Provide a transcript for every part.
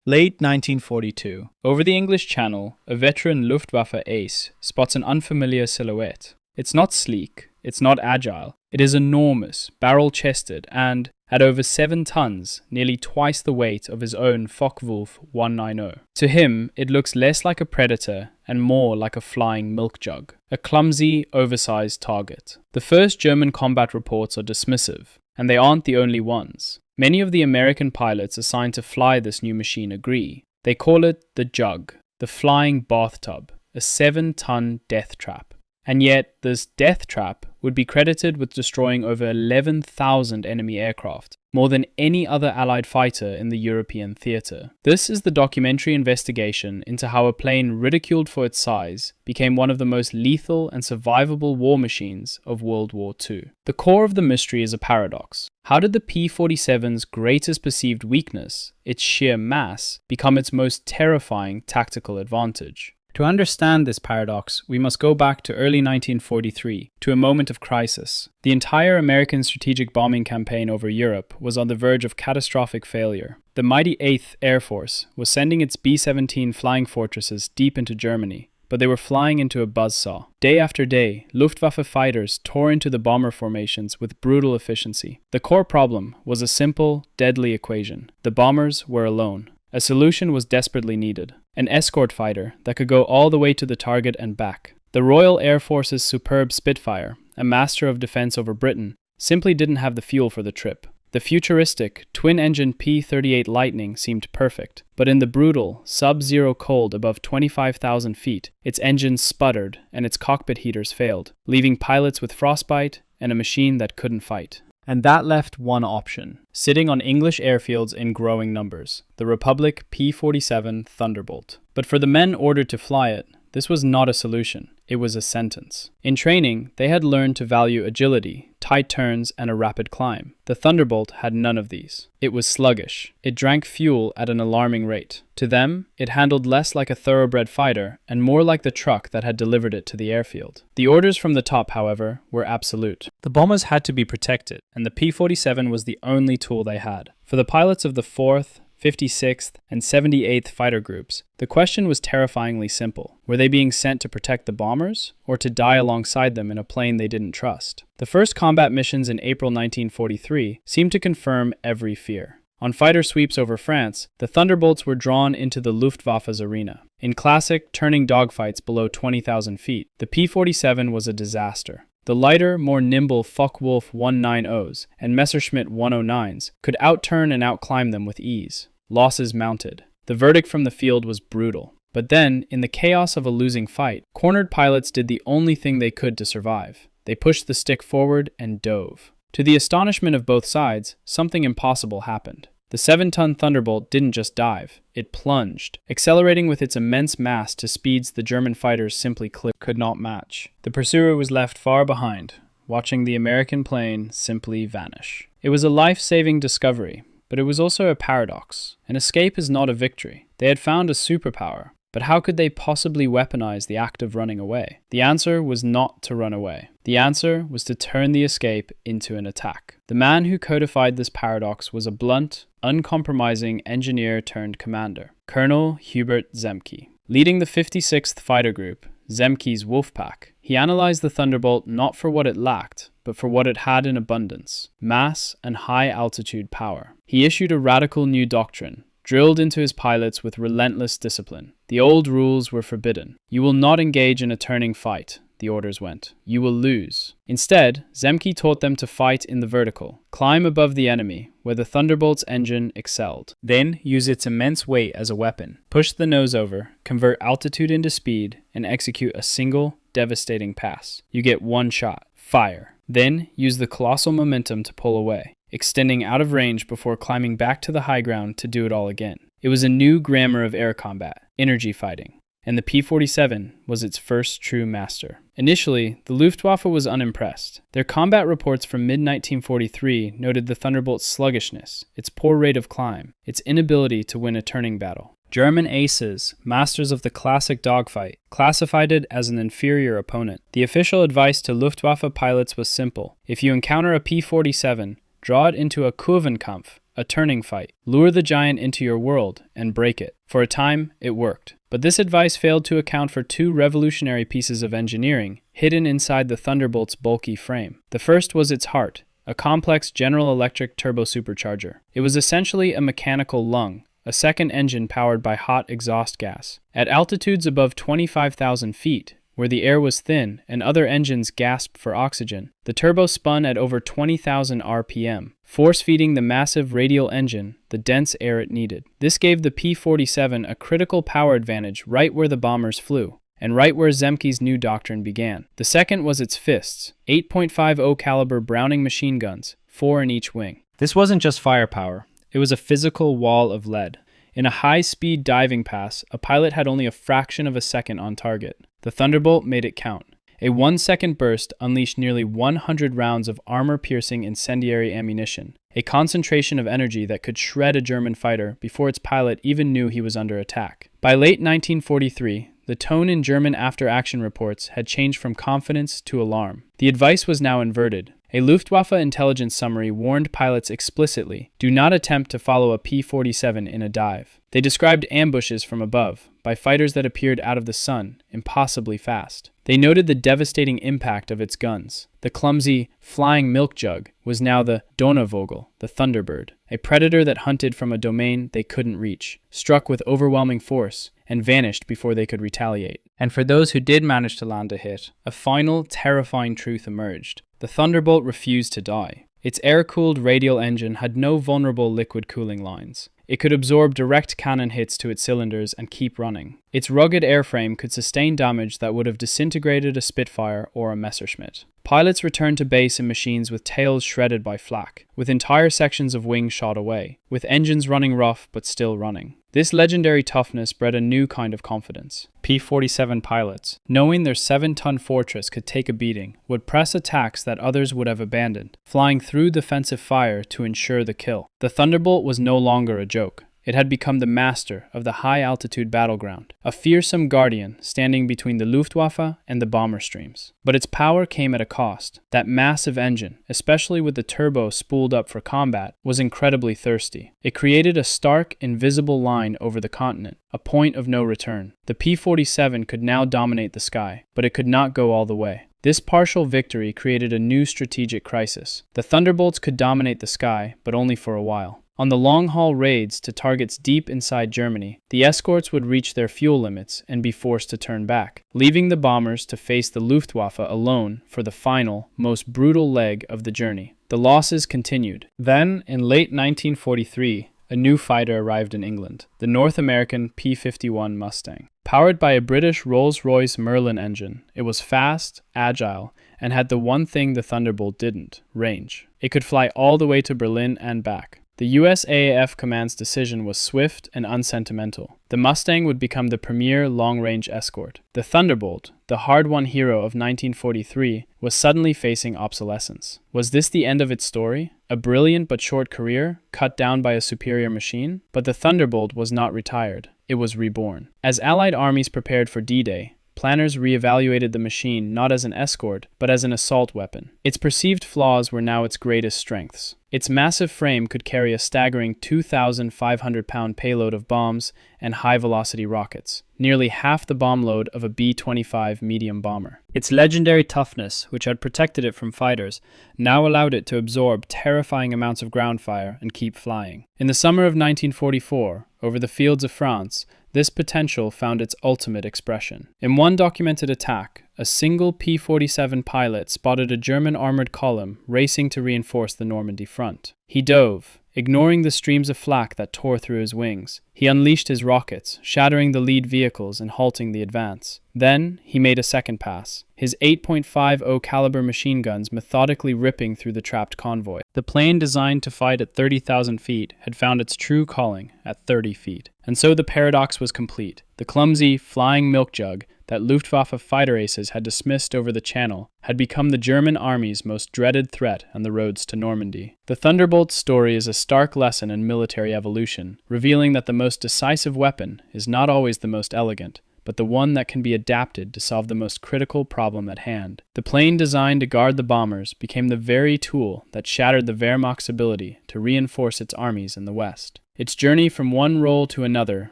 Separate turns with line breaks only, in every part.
Late 1942. Over the English Channel, a veteran Luftwaffe ace spots an unfamiliar silhouette. It's not sleek, it's not agile, it is enormous, barrel-chested, and, at over 7 tons, nearly twice the weight of his own Focke-Wulf 190. To him, it looks less like a predator and more like a flying milk jug, a clumsy, oversized target. The first German combat reports are dismissive, and they aren't the only ones. Many of the American pilots assigned to fly this new machine agree. They call it the Jug, the flying bathtub, a 7-ton death trap. And yet, this death trap would be credited with destroying over 11,000 enemy aircraft, more than any other Allied fighter in the European theatre. This is the documentary investigation into how a plane ridiculed for its size became one of the most lethal and survivable war machines of World War II. The core of the mystery is a paradox. How did the P-47's greatest perceived weakness, its sheer mass, become its most terrifying tactical advantage? To understand this paradox, we must go back to early 1943, to a moment of crisis. The entire American strategic bombing campaign over Europe was on the verge of catastrophic failure. The mighty 8th Air Force was sending its B-17 flying fortresses deep into Germany, but they were flying into a buzzsaw. Day after day, Luftwaffe fighters tore into the bomber formations with brutal efficiency. The core problem was a simple, deadly equation. The bombers were alone. A solution was desperately needed. An escort fighter that could go all the way to the target and back. The Royal Air Force's superb Spitfire, a master of defense over Britain, simply didn't have the fuel for the trip. The futuristic, twin-engine P-38 Lightning seemed perfect, but in the brutal, sub-zero cold above 25,000 feet, its engines sputtered and its cockpit heaters failed, leaving pilots with frostbite and a machine that couldn't fight. And that left one option, sitting on English airfields in growing numbers, the Republic P-47 Thunderbolt. But for the men ordered to fly it, this was not a solution, it was a sentence. In training, they had learned to value agility, tight turns, and a rapid climb. The Thunderbolt had none of these. It was sluggish. It drank fuel at an alarming rate. To them, it handled less like a thoroughbred fighter and more like the truck that had delivered it to the airfield. The orders from the top, however, were absolute. The bombers had to be protected, and the P-47 was the only tool they had. For the pilots of the 4th, 56th, and 78th Fighter Groups, the question was terrifyingly simple. Were they being sent to protect the bombers, or to die alongside them in a plane they didn't trust? The first combat missions in April 1943 seemed to confirm every fear. On fighter sweeps over France, the Thunderbolts were drawn into the Luftwaffe's arena. In classic, turning dogfights below 20,000 feet, the P-47 was a disaster. The lighter, more nimble Focke-Wulf 190s and Messerschmitt 109s could outturn and outclimb them with ease. Losses mounted. The verdict from the field was brutal. But then, in the chaos of a losing fight, cornered pilots did the only thing they could to survive. They pushed the stick forward and dove. To the astonishment of both sides, something impossible happened. The 7-ton Thunderbolt didn't just dive, it plunged, accelerating with its immense mass to speeds the German fighters simply could not match. The pursuer was left far behind, watching the American plane simply vanish. It was a life-saving discovery, but it was also a paradox. An escape is not a victory. They had found a superpower, but how could they possibly weaponize the act of running away? The answer was not to run away. The answer was to turn the escape into an attack. The man who codified this paradox was a blunt, uncompromising engineer-turned-commander, Colonel Hubert Zemke. Leading the 56th Fighter Group, Zemke's Wolfpack, he analyzed the Thunderbolt not for what it lacked, but for what it had in abundance: mass and high-altitude power. He issued a radical new doctrine, drilled into his pilots with relentless discipline. The old rules were forbidden. You will not engage in a turning fight, the orders went. You will lose. Instead, Zemke taught them to fight in the vertical, climb above the enemy, where the Thunderbolt's engine excelled. Then use its immense weight as a weapon. Push the nose over, convert altitude into speed, and execute a single, devastating pass. You get one shot. Fire. Then use the colossal momentum to pull away, extending out of range before climbing back to the high ground to do it all again. It was a new grammar of air combat, energy fighting, and the P-47 was its first true master. Initially, the Luftwaffe was unimpressed. Their combat reports from mid-1943 noted the Thunderbolt's sluggishness, its poor rate of climb, its inability to win a turning battle. German aces, masters of the classic dogfight, classified it as an inferior opponent. The official advice to Luftwaffe pilots was simple. If you encounter a P-47, draw it into a Kurvenkampf, a turning fight. Lure the giant into your world and break it. For a time, it worked. But this advice failed to account for two revolutionary pieces of engineering hidden inside the Thunderbolt's bulky frame. The first was its heart, a complex General Electric turbo supercharger. It was essentially a mechanical lung, a second engine powered by hot exhaust gas. At altitudes above 25,000 feet, where the air was thin and other engines gasped for oxygen, the turbo spun at over 20,000 RPM, force-feeding the massive radial engine the dense air it needed. This gave the P-47 a critical power advantage right where the bombers flew, and right where Zemke's new doctrine began. The second was its fists, 8.50 caliber Browning machine guns, 4 in each wing. This wasn't just firepower, it was a physical wall of lead. In a high-speed diving pass, a pilot had only a fraction of a second on target. The Thunderbolt made it count. A 1-second burst unleashed nearly 100 rounds of armor-piercing incendiary ammunition, a concentration of energy that could shred a German fighter before its pilot even knew he was under attack. By late 1943, the tone in German after-action reports had changed from confidence to alarm. The advice was now inverted. A Luftwaffe intelligence summary warned pilots explicitly, do not attempt to follow a P-47 in a dive. They described ambushes from above, by fighters that appeared out of the sun, impossibly fast. They noted the devastating impact of its guns. The clumsy, flying milk jug was now the Donnervogel, the Thunderbird, a predator that hunted from a domain they couldn't reach, struck with overwhelming force, and vanished before they could retaliate. And for those who did manage to land a hit, a final, terrifying truth emerged. The Thunderbolt refused to die. Its air-cooled radial engine had no vulnerable liquid cooling lines. It could absorb direct cannon hits to its cylinders and keep running. Its rugged airframe could sustain damage that would have disintegrated a Spitfire or a Messerschmitt. Pilots returned to base in machines with tails shredded by flak, with entire sections of wings shot away, with engines running rough but still running. This legendary toughness bred a new kind of confidence. P-47 pilots, knowing their 7-ton fortress could take a beating, would press attacks that others would have abandoned, flying through defensive fire to ensure the kill. The Thunderbolt was no longer a joke. It had become the master of the high-altitude battleground, a fearsome guardian standing between the Luftwaffe and the bomber streams. But its power came at a cost. That massive engine, especially with the turbo spooled up for combat, was incredibly thirsty. It created a stark, invisible line over the continent, a point of no return. The P-47 could now dominate the sky, but it could not go all the way. This partial victory created a new strategic crisis. The Thunderbolts could dominate the sky, but only for a while. On the long-haul raids to targets deep inside Germany, the escorts would reach their fuel limits and be forced to turn back, leaving the bombers to face the Luftwaffe alone for the final, most brutal leg of the journey. The losses continued. Then, in late 1943, a new fighter arrived in England, the North American P-51 Mustang. Powered by a British Rolls-Royce Merlin engine, it was fast, agile, and had the one thing the Thunderbolt didn't: range. It could fly all the way to Berlin and back. The USAAF command's decision was swift and unsentimental. The Mustang would become the premier long-range escort. The Thunderbolt, the hard-won hero of 1943, was suddenly facing obsolescence. Was this the end of its story? A brilliant but short career, cut down by a superior machine? But the Thunderbolt was not retired. It was reborn. As Allied armies prepared for D-Day, planners re-evaluated the machine not as an escort, but as an assault weapon. Its perceived flaws were now its greatest strengths. Its massive frame could carry a staggering 2,500-pound payload of bombs and high-velocity rockets, nearly half the bomb load of a B-25 medium bomber. Its legendary toughness, which had protected it from fighters, now allowed it to absorb terrifying amounts of ground fire and keep flying. In the summer of 1944, over the fields of France, this potential found its ultimate expression. In one documented attack, a single P-47 pilot spotted a German armored column racing to reinforce the Normandy front. He dove, ignoring the streams of flak that tore through his wings. He unleashed his rockets, shattering the lead vehicles and halting the advance. Then, he made a second pass, his 8.50 caliber machine guns methodically ripping through the trapped convoy. The plane designed to fight at 30,000 feet had found its true calling at 30 feet. And so the paradox was complete. The clumsy, flying milk jug that Luftwaffe fighter aces had dismissed over the Channel had become the German army's most dreaded threat on the roads to Normandy. The Thunderbolt's story is a stark lesson in military evolution, revealing that the most decisive weapon is not always the most elegant, but the one that can be adapted to solve the most critical problem at hand. The plane designed to guard the bombers became the very tool that shattered the Wehrmacht's ability to reinforce its armies in the West. Its journey from one role to another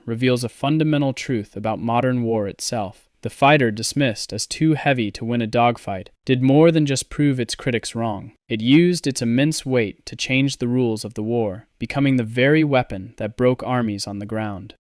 reveals a fundamental truth about modern war itself. The fighter, dismissed as too heavy to win a dogfight, did more than just prove its critics wrong. It used its immense weight to change the rules of the war, becoming the very weapon that broke armies on the ground.